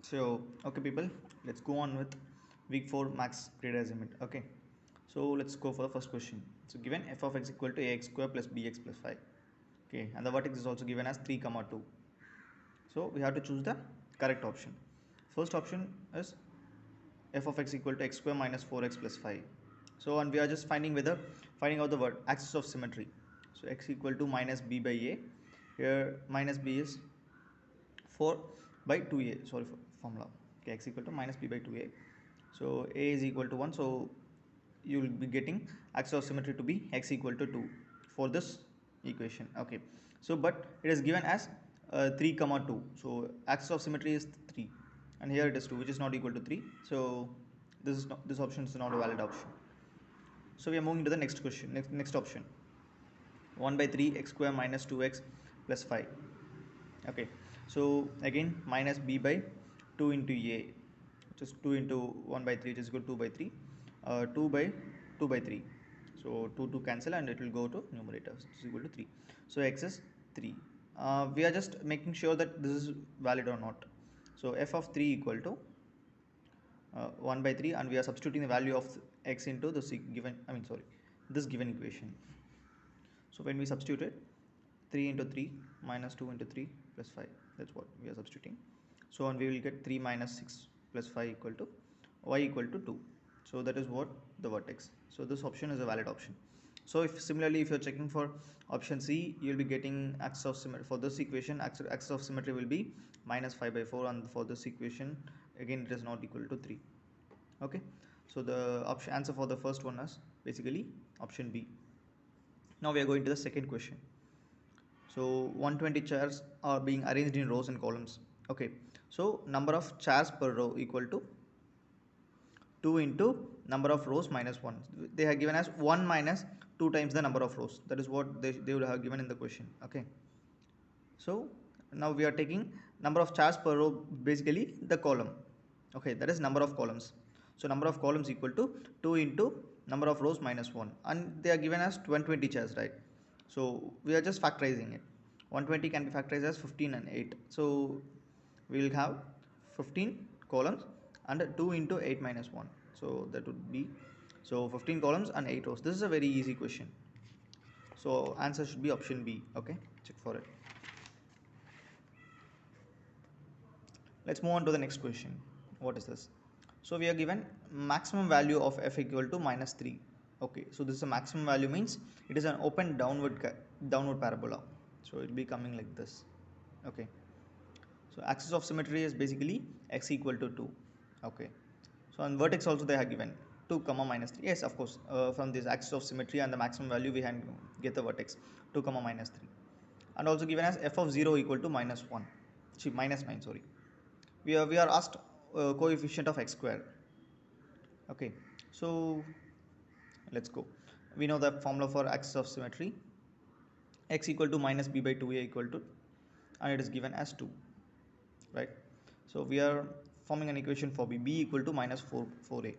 So, okay, people, let's go on with week 4 max graded assignment. Okay, so let's go for the first question. So, given f of x equal to ax square plus bx plus 5. Okay, and the vertex is also given as 3 comma 2. So, we have to choose the correct option. First option is f of x equal to x square minus 4x plus 5. So, and we are just finding out the word axis of symmetry. So, x equal to minus b by a. Here, minus b is 4 by 2a, sorry for formula. Okay, x equal to minus b by 2a. So a is equal to 1, so you will be getting axis of symmetry to be x equal to 2 for this equation. Okay, so but it is given as 3 comma 2, so axis of symmetry is 3 and here it is 2, which is not equal to 3. So this option is not a valid option. So we are moving to the next question. Next option, 1 by 3 x square minus 2x plus 5. Okay, so again minus b by 2 into a, which is 2 into 1 by 3, which is equal to 2 by 3, 2 by 2 by 3. So 2 to cancel and it will go to numerator, which is equal to 3. So x is 3. We are just making sure that this is valid or not. So f of 3 equal to 1 by 3, and we are substituting the value of x into this given, this given equation. So when we substitute it, 3 into 3 minus 2 into 3 plus 5, that's what we are substituting. So and we will get 3 minus 6 plus 5 equal to y equal to 2. So that is what the vertex. So this option is a valid option. So if similarly if you're checking for option C, you'll be getting axis of symmetry. For this equation, axis of symmetry will be minus 5 by 4, and for this equation again it is not equal to 3. Okay, so the answer for the first one is basically option B. Now we are going to the second question. So 120 chairs are being arranged in rows and columns. Okay, so number of chairs per row equal to 2 into number of rows minus 1. They have given as 1 minus 2 times the number of rows. That is what they would have given in the question. Okay, so now we are taking number of chairs per row, basically the column. Okay, that is number of columns. So number of columns equal to 2 into number of rows minus 1, and they are given as 120 chairs, right? So we are just factorizing it. 120 can be factorized as 15 and 8. So we will have 15 columns and 2 into 8 minus 1. So that would be, so 15 columns and 8 rows. This is a very easy question. So answer should be option B. Okay, check for it. Let's move on to the next question. What is this? So we are given maximum value of f equal to minus 3. Okay, so this is a maximum value, means it is an open downward parabola. So it will be coming like this. Okay, so axis of symmetry is basically x equal to 2. Okay, so on vertex also they have given 2 comma minus 3. Yes, of course, from this axis of symmetry and the maximum value we can get the vertex 2 comma minus 3, and also given as f of 0 equal to minus 1, minus 9, sorry. We are asked coefficient of x square. Okay, so let's go. We know the formula for axis of symmetry, x equal to minus b by 2a equal to, and it is given as 2, right? So we are forming an equation for b equal to minus 4a.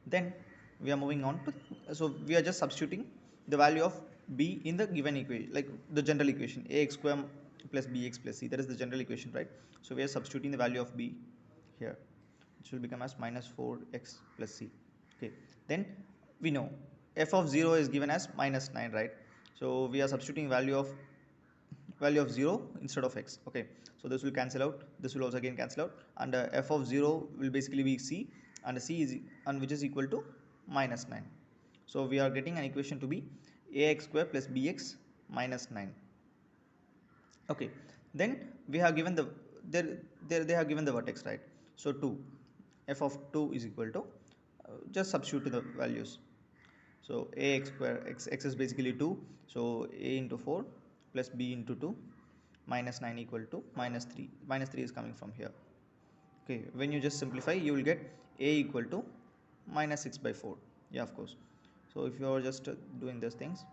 Then we are moving on to, so we are just substituting the value of b in the given equation, like the general equation ax square plus bx plus c, that is the general equation, right? So we are substituting the value of b here, which will become as minus 4x plus c. Okay, then we know f of 0 is given as minus 9, right? So we are substituting value of 0 instead of x. Okay, so this will cancel out, this will also again cancel out, and f of 0 will basically be c, and c is, and which is equal to minus 9. So we are getting an equation to be ax square plus bx minus 9. Okay, then we have given the, they have given the vertex, right? So 2, f of 2 is equal to, just substitute the values. So ax square, x is basically 2, so a into 4 plus b into 2 minus 9 equal to minus 3. Minus 3 is coming from here. Okay, when you just simplify, you will get a equal to minus 6 by 4. Yeah, of course. So if you are just doing these things,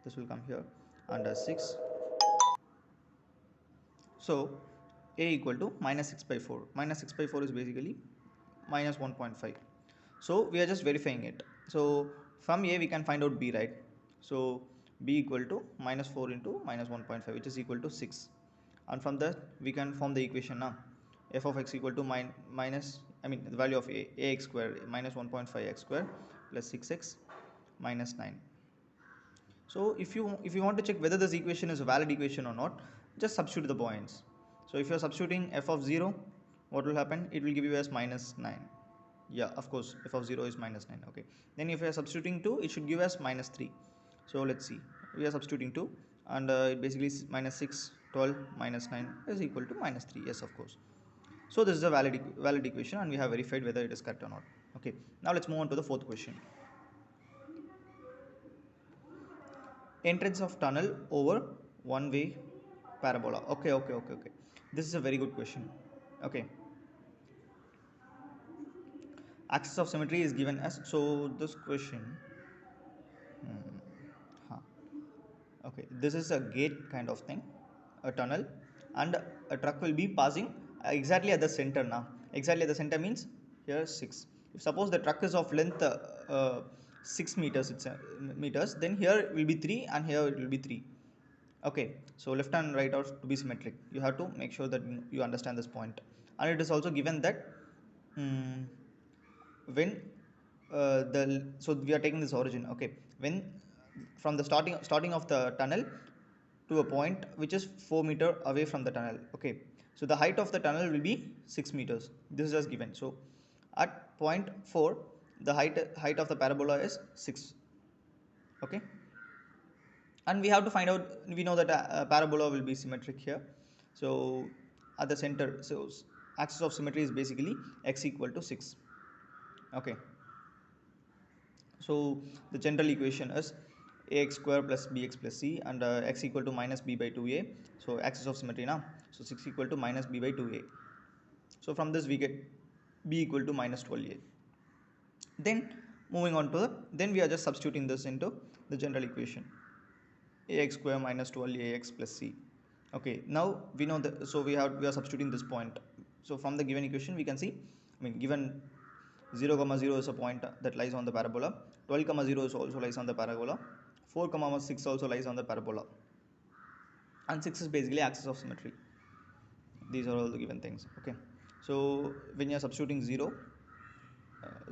this will come here under 6. So a equal to minus 6 by 4. Minus 6 by 4 is basically minus 1.5. So we are just verifying it. So from a we can find out b, right? So b equal to minus 4 into minus 1.5, which is equal to 6. And from that we can form the equation now. f of x equal to the value of ax square minus 1.5 x square plus 6x minus 9. So if you want to check whether this equation is a valid equation or not, just substitute the points. So if you are substituting f of 0, what will happen? It will give you as minus 9. Yeah, of course, f of 0 is minus 9. Okay, then if you are substituting 2, it should give us minus 3. So let's see, we are substituting 2, and it basically is minus 6, 12 minus 9 is equal to minus 3. Yes, of course. So this is a valid equation, and we have verified whether it is correct or not. Okay, now let's move on to the fourth question. Entrance of tunnel over one way parabola. Okay. This is a very good question. Okay, axis of symmetry is given as, so this question, huh. Okay, this is a gate kind of thing, a tunnel, and a truck will be passing exactly at the center. Now exactly at the center means here 6. If suppose the truck is of length 6 meters, meters, then here it will be 3 and here it will be 3. Okay, so left and right are to be symmetric. You have to make sure that you understand this point. And it is also given that when so we are taking this origin. Okay, when from the starting of the tunnel to a point which is 4 meter away from the tunnel. Okay, so the height of the tunnel will be 6 meters. This is just given. So at point 4, the height of the parabola is 6. Okay, and we have to find out, we know that a parabola will be symmetric here. So at the center, so axis of symmetry is basically x equal to 6. Okay, so the general equation is ax square plus bx plus c, and x equal to minus b by 2a. So axis of symmetry now, so 6 equal to minus b by 2a. So from this we get b equal to minus 12a. Then moving on to then we are just substituting this into the general equation, ax square minus 12ax plus c. Okay, now we know that, so we are substituting this point. So from the given equation we can see, given 0, 0 is a point that lies on the parabola, 12, 0 is also lies on the parabola, 4, 6 also lies on the parabola, and 6 is basically axis of symmetry. These are all the given things. Okay, so when you are substituting 0,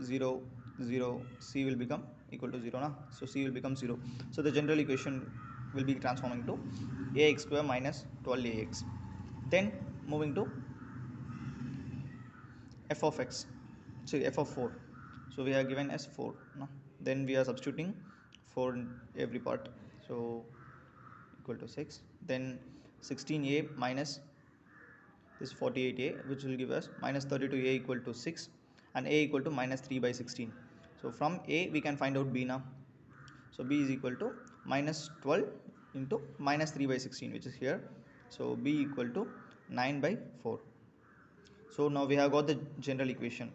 0, 0, c will become equal to 0 now. So c will become 0. So the general equation will be transforming to ax square minus 12ax. Then moving to f of x, so f of 4. So we are given as 4 no? Then we are substituting 4 in every part, so equal to 6. Then 16a minus this 48a, which will give us minus 32a equal to 6, and a equal to minus 3 by 16. So from a we can find out b now. So b is equal to minus 12 into minus 3 by 16, which is here. So b equal to 9 by 4. So now we have got the general equation.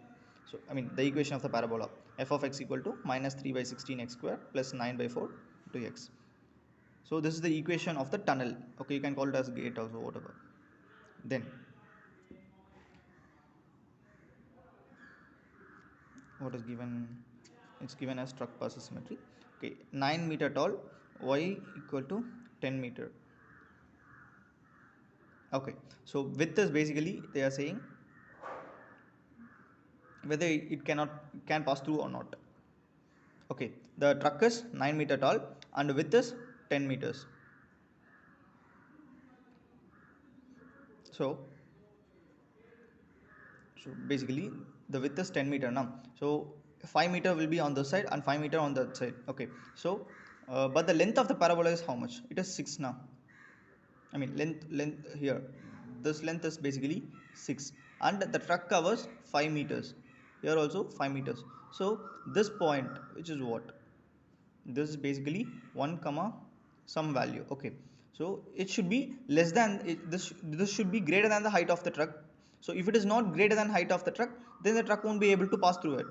So the equation of the parabola, f of x equal to minus 3 by 16 x square plus 9 by 4 to x. So this is the equation of the tunnel. Okay, you can call it as gate also, whatever. Then what is given? It's given as truck passes symmetry. Okay, 9 meter tall, y equal to 10 meter. Okay, so width is basically they are saying whether it can pass through or not. Okay, the truck is 9 meter tall and width is 10 meters. So basically the width is 10 meter now. So 5 meter will be on this side and 5 meter on that side. Okay, so but the length of the parabola is how much? It is 6 now. Length here, this length is basically 6, and the truck covers 5 meters. Here also 5 meters. So this point, which is what? This is basically 1 comma some value. Okay, so it should be less than this should be greater than the height of the truck. So if it is not greater than height of the truck, then the truck won't be able to pass through it.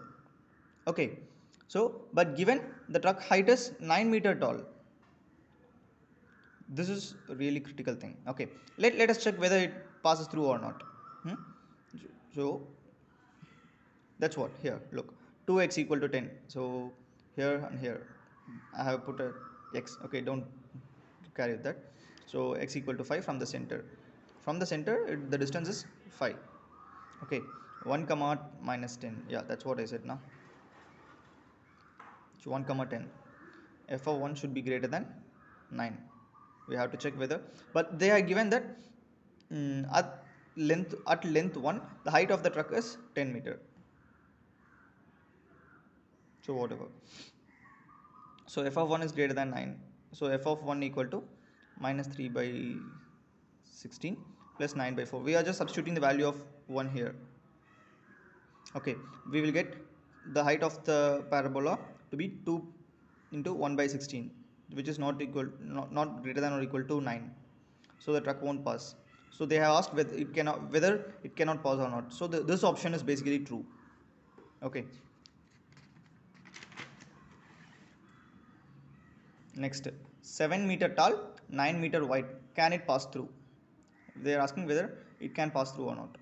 Okay, so but given the truck height is 9 meter tall, this is a really critical thing. Okay, let us check whether it passes through or not. So that's what, here look, 2x equal to 10. So here and here I have put a x. Okay, don't carry that. So x equal to 5 from the center. The distance is 5. Okay, 1 comma minus 10, yeah, that's what I said now. So 1 comma 10, f of 1 should be greater than 9. We have to check whether, but they are given that at length 1 the height of the truck is 10 meter. So whatever, so f of 1 is greater than 9, so f of 1 equal to minus 3 by 16 plus 9 by 4. We are just substituting the value of 1 here. Okay, we will get the height of the parabola to be 2 into 1 by 16, which is not greater than or equal to 9, so the truck won't pass. So they have asked whether it cannot pass or not, so this option is basically true. Okay, next, 7 meter tall, 9 meter wide, can it pass through? They are asking whether it can pass through or not.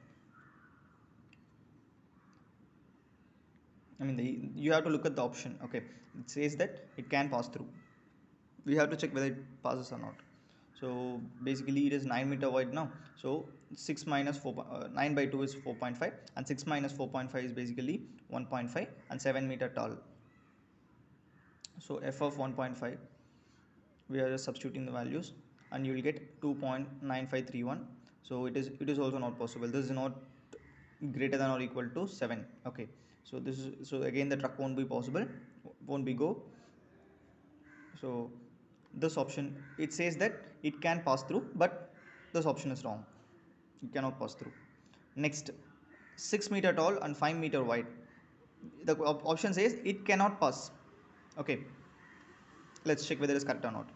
I mean, you have to look at the option. Okay, it says that it can pass through. We have to check whether it passes or not. So basically, it is 9 meter wide now. So 6 minus 4, 9 by 2 is 4.5, and 6 minus 4.5 is basically 1.5, and 7 meter tall. So f of 1.5, we are just substituting the values, and you will get 2.9531. So it is also not possible. This is not greater than or equal to 7. Okay, so again the truck won't be possible, won't be go. So this option, it says that it can pass through, but this option is wrong. It cannot pass through. Next, 6 meter tall and 5 meter wide, the option says it cannot pass. Okay, let's check whether it is correct or not.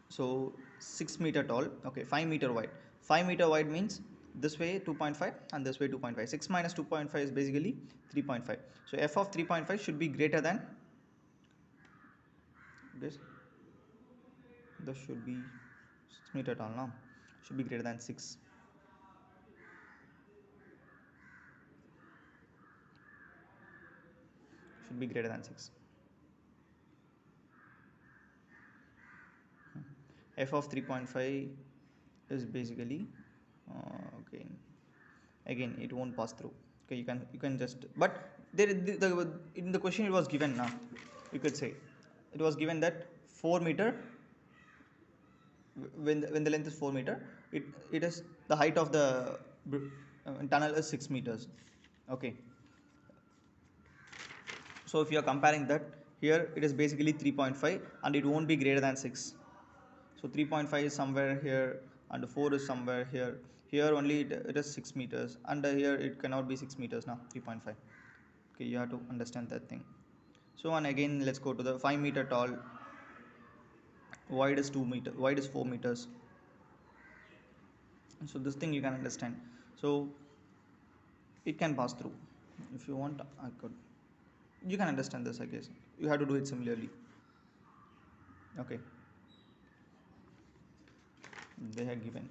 So 6 meter tall, okay, 5 meter wide. 5 meter wide means this way 2.5 and this way 2.5. 6 minus 2.5 is basically 3.5. So f of 3.5 should be greater than this. This should be 6 meter tall now, should be greater than 6. Should be greater than 6. F of 3.5 is basically okay, again it won't pass through. Okay, you can just, but there in the question it was given now, you could say it was given that 4 meter, when the length is 4 meter, it is the height of the tunnel is 6 meters. Okay, so if you are comparing that, here it is basically 3.5 and it won't be greater than 6. So 3.5 is somewhere here and 4 is somewhere here. Here only it is 6 meters, and here it cannot be 6 meters now, 3.5. Okay, you have to understand that thing. So, and again let's go to the 5 meter tall, wide is 2 meter, wide is 4 meters. So this thing you can understand. So it can pass through. If you want, I could, you can understand this, I guess. You have to do it similarly. Okay, they have given.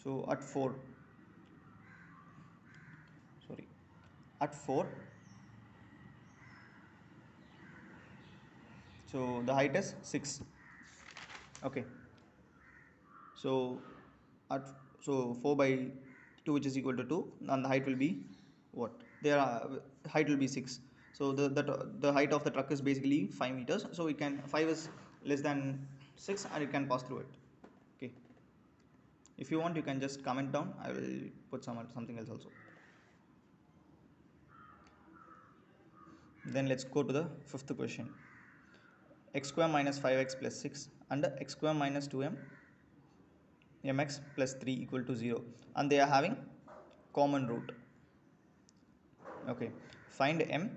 So at 4, sorry, at 4, so the height is 6. Okay, so at, so 4 by 2, which is equal to 2, and the height will be what, there height will be 6. So the height of the truck is basically 5 meters, so it can, 5 is less than 6 and it can pass through it. Okay, if you want you can just comment down, I will put something else also. Then let's go to the fifth question. X square minus 5x plus 6 and x square minus 2m mx plus 3 equal to 0, and they are having common root. Okay, find m,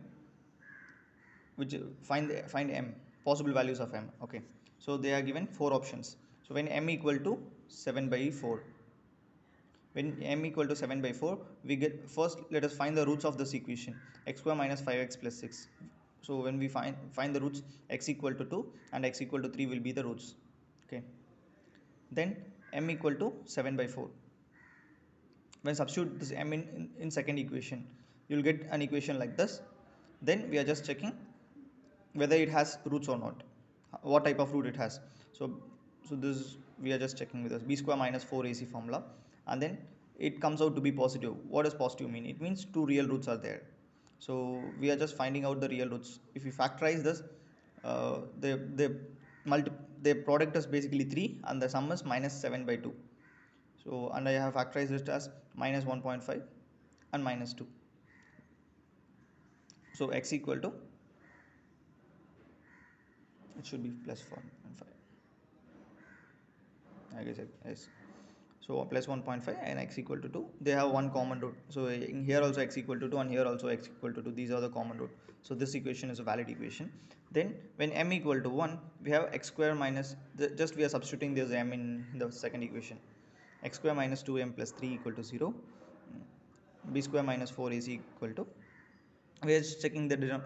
which find m possible values of m. Okay, so they are given 4 options. So when m equal to 7 by 4, when m equal to 7 by 4, we get, first let us find the roots of this equation, x square minus 5x plus 6. So when we find the roots, x equal to 2 and x equal to 3 will be the roots. Okay, then m equal to 7 by 4, when substitute this m in second equation, you will get an equation like this. Then we are just checking whether it has roots or not, what type of root it has. So this we are just checking with this b square minus 4ac formula, and then it comes out to be positive. What does positive mean? It means two real roots are there. So we are just finding out the real roots. If we factorize this, uh, the the multi the product is basically 3 and the sum is minus 7 by 2. So and I have factorized it as minus 1.5 and minus 2. So x equal to, it should be plus 1.5. I guess yes. So plus 1.5 and x equal to 2. They have one common root. So in here also x equal to 2 and here also x equal to 2. These are the common root. So this equation is a valid equation. Then when m equal to 1, we have x square minus, just we are substituting this m in the second equation. X square minus 2m plus 3 equal to 0. B square minus 4ac equal to, we are just checking the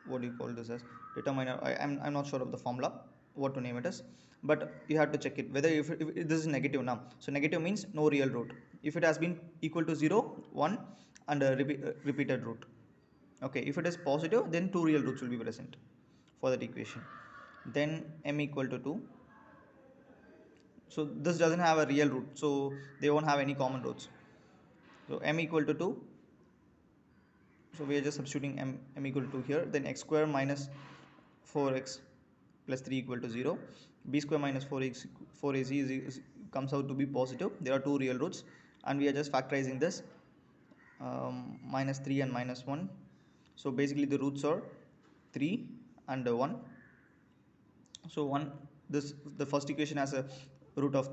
what do you call this as determiner. I'm not sure of the formula, what to name it as, but you have to check it whether if this is negative now. So negative means no real root. If it has been equal to 0, 1 and a repeated root. Okay, if it is positive, then two real roots will be present for that equation. Then m equal to 2. So this doesn't have a real root, so they won't have any common roots. So m equal to 2. So we are just substituting m equal to 2 here. Then x square minus 4x plus 3 equal to 0. B square minus 4ac comes out to be positive. There are two real roots and we are just factorizing this, minus 3 and minus 1. So basically the roots are 3 and 1. So the first equation has a root of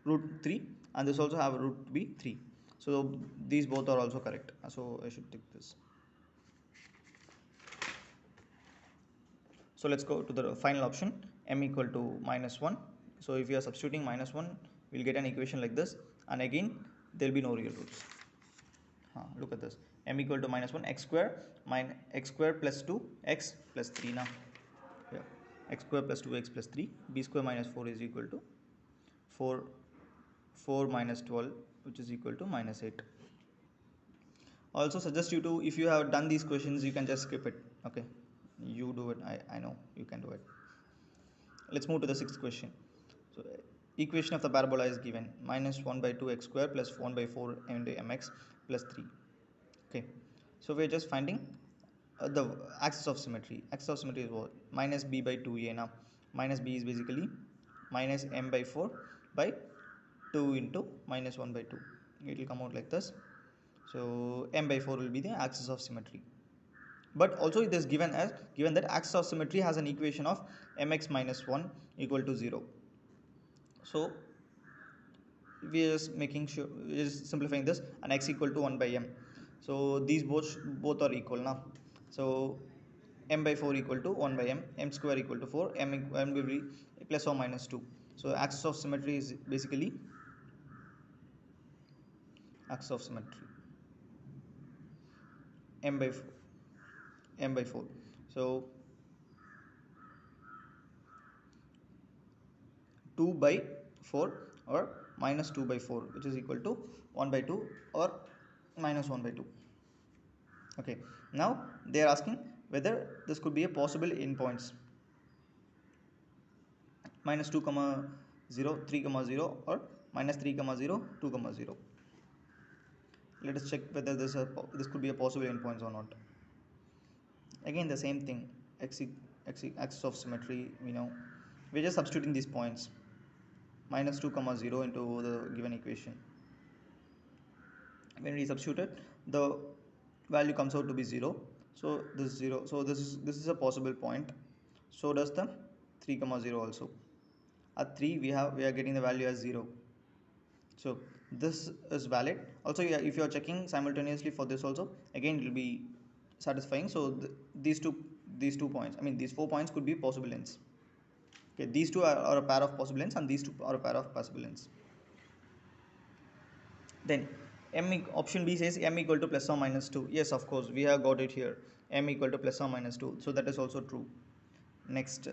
root 3 and this also have a root to be 3. So these both are also correct. So I should take this. So let's go to the final option, m equal to minus 1. So if we are substituting minus 1, we'll get an equation like this, and again there will be no real roots. Look at this, m equal to minus 1, x square plus 2 x plus 3 now. Yeah, x square plus 2 x plus 3. B square minus 4 is equal to 4 minus 12, which is equal to minus 8. Also suggest you to, if you have done these questions, you can just skip it. Okay, you do it. I know you can do it. Let's move to the sixth question. So equation of the parabola is given, minus 1 by 2 x square plus 1 by 4 into mx plus 3. Okay, so we're just finding the axis of symmetry. Axis of symmetry is what? Minus b by 2a. Now minus b is basically minus m by 4 by 2 into minus 1 by 2. It will come out like this. So m by 4 will be the axis of symmetry. But also it is given that axis of symmetry has an equation of mx minus 1 equal to 0. So we are just making sure, we are just simplifying this, and x equal to 1 by m. So these both are equal now. So m by 4 equal to 1 by m square equal to 4, m will be plus or minus 2. So axis of symmetry is basically axis of symmetry m by 4. So 2 by 4 or minus 2 by 4, which is equal to 1 by 2 or minus 1 by 2. Okay, now they are asking whether this could be a possible endpoints, minus 2 comma 0 3 comma 0 or minus 3 comma 0 2 comma 0. Let us check whether this could be a possible endpoints or not. Again the same thing, axis of symmetry, we're just substituting these points, minus 2 comma 0 into the given equation. When we substitute it, the value comes out to be 0. So this is 0. So this is a possible point. So does the 3 comma 0 also. At 3 we are getting the value as 0. So this is valid. Also, if you are checking simultaneously for this also, again it will be satisfying. So these two points, I mean these 4 points could be possible ends. Okay, these two are a pair of possible ends and these two are a pair of possible ends. Then option B says m equal to plus or minus 2. Yes, of course, we have got it here, m equal to plus or minus 2. So that is also true. Next,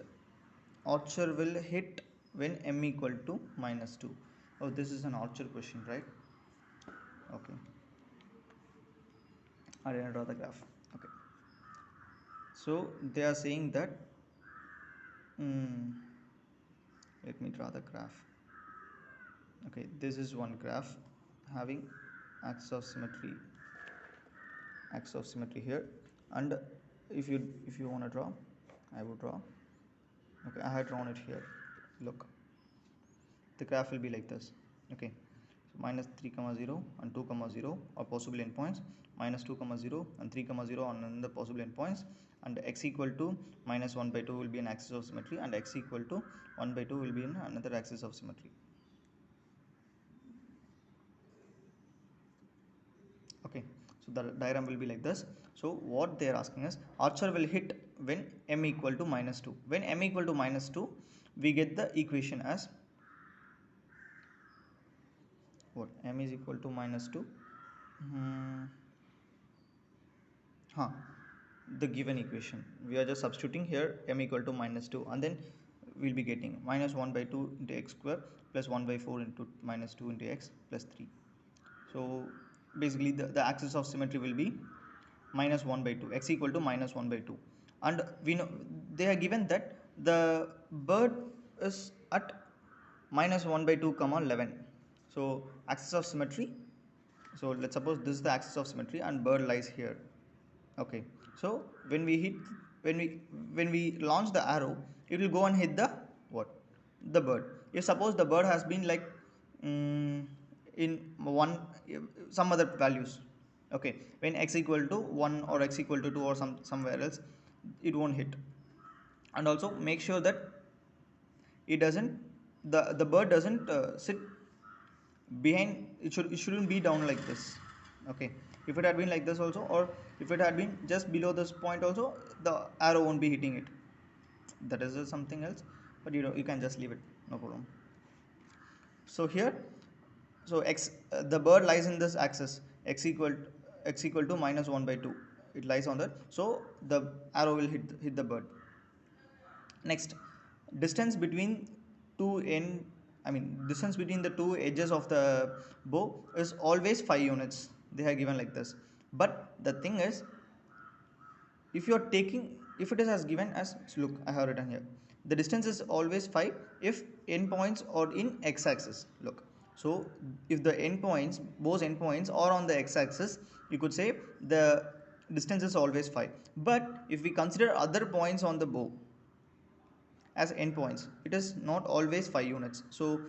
Archer will hit when m equal to minus 2. Oh, this is an Archer question, right? Okay, I didn't draw the graph. Okay, so they are saying that let me draw the graph. Okay, this is one graph having axis of symmetry here, and if you want to draw, I would draw. Okay, I had drawn it here. Look, the graph will be like this. Okay, so minus 3 comma 0 and 2 comma 0 are possible endpoints, minus 2 comma 0 and 3 comma 0 are another possible endpoints, and x equal to minus 1 by 2 will be an axis of symmetry, and x equal to 1 by 2 will be in another axis of symmetry. Okay, so the diagram will be like this. So what they are asking is, archer will hit when m equal to minus 2. When m equal to minus 2, we get the equation as what? M is equal to minus 2. Huh. The given equation, we are just substituting here m equal to minus 2, and then we'll be getting minus 1 by 2 into x square plus 1 by 4 into minus 2 into x plus 3. So basically the axis of symmetry will be minus 1 by 2, x equal to minus 1 by 2, and we know they are given that the bird is at minus 1 by 2 comma 11. So axis of symmetry, so let's suppose this is the axis of symmetry and bird lies here. Okay, so when we launch the arrow, it will go and hit the what? The bird. If suppose the bird has been like in one some other values, okay, when x equal to 1 or x equal to 2 or somewhere else, it won't hit. And also make sure that it doesn't the bird doesn't sit behind. It shouldn't be down like this. Okay, if it had been like this also, or if it had been just below this point also, the arrow won't be hitting it. That is something else, but you can just leave it, no problem. So here, so the bird lies in this axis, x equal to minus 1 by 2, it lies on that, so the arrow will hit the bird. Next, distance between distance between the two edges of the bow is always 5 units. They are given like this. But the thing is, if it is as given as, so look, I have written here, the distance is always 5 if endpoints are in x-axis. Look, so if the both endpoints are on the x-axis, you could say the distance is always 5. But if we consider other points on the bow as endpoints, it is not always 5 units. So